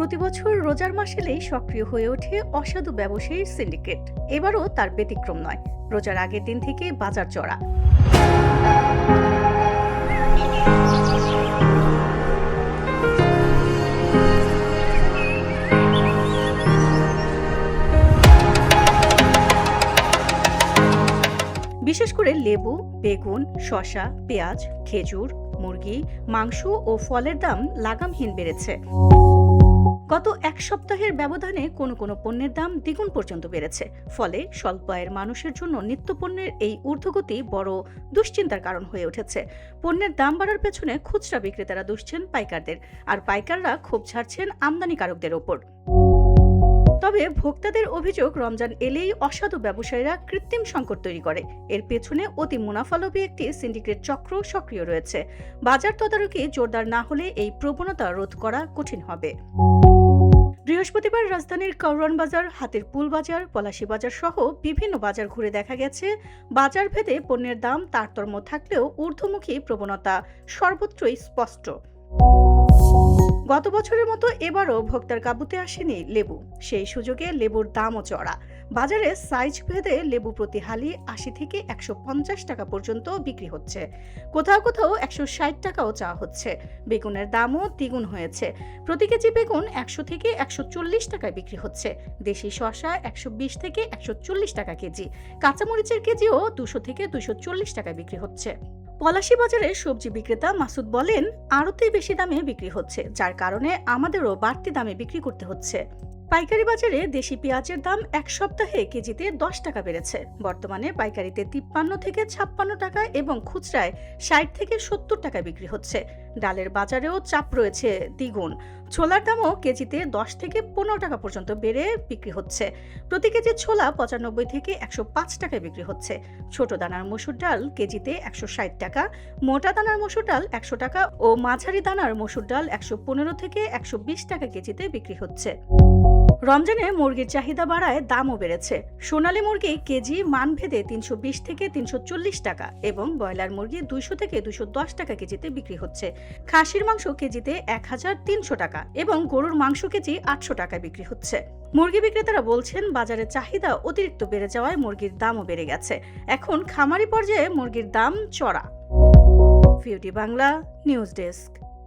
প্রতি বছর রোজার মাস এলেই সক্রিয় হয়ে ওঠে অসাধু ব্যবসায়ীর সিন্ডিকেট। এবারও তার ব্যতিক্রম নয়। রোজার আগের দিন থেকে বাজার চড়া। বিশেষ করে লেবু, বেগুন, শসা, পেঁয়াজ, খেজুর, মুরগি, মাংস ও ফলের দাম লাগামহীন বেড়েছে। গত এক সপ্তাহের ব্যবধানে কোনো কোনো পণ্যের দাম দ্বিগুণ পর্যন্ত বেড়েছে। ফলে স্বল্প আয়ের মানুষের জন্য নিত্যপণ্যের এই ঊর্ধ্বগতি বড় দুশ্চিন্তার কারণ হয়ে উঠেছে। পণ্যের দাম বাড়ার পেছনে খুচরা বিক্রেতারা দুষছেন পাইকারদের, আর পাইকাররা ক্ষোভ ঝাড়ছেন আমদানিকারকদের ওপর। তবে ভোক্তাদের অভিযোগ, রমজান এলেই অসাধু ব্যবসায়ীরা কৃত্রিম সংকট তৈরি করে। এর পেছনে অতি মুনাফালোভী একটি সিন্ডিকেট চক্র সক্রিয় রয়েছে। বাজার তদারকি জোরদার না হলে এই প্রবণতা রোধ করা কঠিন হবে। বৃহস্পতিবার রাজধানীর কারওয়ান বাজার, হাতিরপুল বাজার, পলাশী বাজার সহ বিভিন্ন বাজার ঘুরে দেখা গেছে বাজার ভেদে পণ্যের দাম তারতম্য থাকলেও ঊর্ধ্বমুখী প্রবণতা সর্বত্রই স্পষ্ট। গত বছরের মতো এবারও ভোক্তার কাবুতে আসেনি লেবু। সেই সুযোগে লেবুর দামও চড়া। বাজারে সাইজ ভেদে লেবু প্রতি হালি ৮০ থেকে ১৫০ টাকা পর্যন্ত বিক্রি হচ্ছে। কোথাও কোথাও ১৬০ টাকাও চাওয়া হচ্ছে। বেগুনের দামও দ্বিগুণ হয়েছে। প্রতি কেজি বেগুন ১০০ থেকে ১৪০ টাকায় বিক্রি হচ্ছে। দেশি শসা ১২০ থেকে ১৪০ টাকা কেজি। কাঁচামরিচের কেজিও ২০০ থেকে ২৪০ টাকায় বিক্রি হচ্ছে। পলাশী বাজারের সবজি বিক্রেতা মাসুদ বলেন, আড়তেই বেশি দামে বিক্রি হচ্ছে, যার কারণে আমাদেরও বাড়তি দামে বিক্রি করতে হচ্ছে। পাইকারি বাজারে দেশি পেঁয়াজের দাম এক সপ্তাহে কেজিতে ১০ টাকা বেড়েছে। বর্তমানে পাইকারিতে ৫৩ থেকে ৫৬ টাকা এবং খুচরায় ৬০ থেকে ৭০ টাকা বিক্রি হচ্ছে। ডালের বাজারেও চাপ রয়েছে দ্বিগুণ। ছোলার দামও কেজিতে ১০ থেকে ১৫ টাকা পর্যন্ত বেড়ে বিক্রি হচ্ছে। প্রতি কেজি ছোলা ৯৫ থেকে ১০৫ টাকায় বিক্রি হচ্ছে। ছোট দানার মসুর ডাল কেজিতে ১৬০ টাকা, মোটা দানার মসুর ডাল ১০০ টাকা ও মাঝারি দানার মসুর ডাল ১১৫ থেকে ১২০ টাকা কেজিতে বিক্রি হচ্ছে। রমজানে মুরগির চাহিদা বাড়ায় দামও বেড়েছে। সোনালী মুরগি কেজি মানভেদে ৩২০ থেকে ৩৪০ টাকা এবং ব্রয়লার মুরগি ২০০ থেকে ২১০ টাকা কেজিতে বিক্রি হচ্ছে। খাসির মাংস কেজিতে ১৩০০ টাকা এবং গরুর মাংস কেজি ৮০০ টাকায় বিক্রি হচ্ছে। মুরগি বিক্রেতারা বলছেন, বাজারের চাহিদা অতিরিক্ত বেড়ে যাওয়ায় মুরগির দামও বেড়ে গেছে। এখন খামারি পর্যায়ে মুরগির দাম চড়া। ভিউটি বাংলা নিউজ ডেস্ক।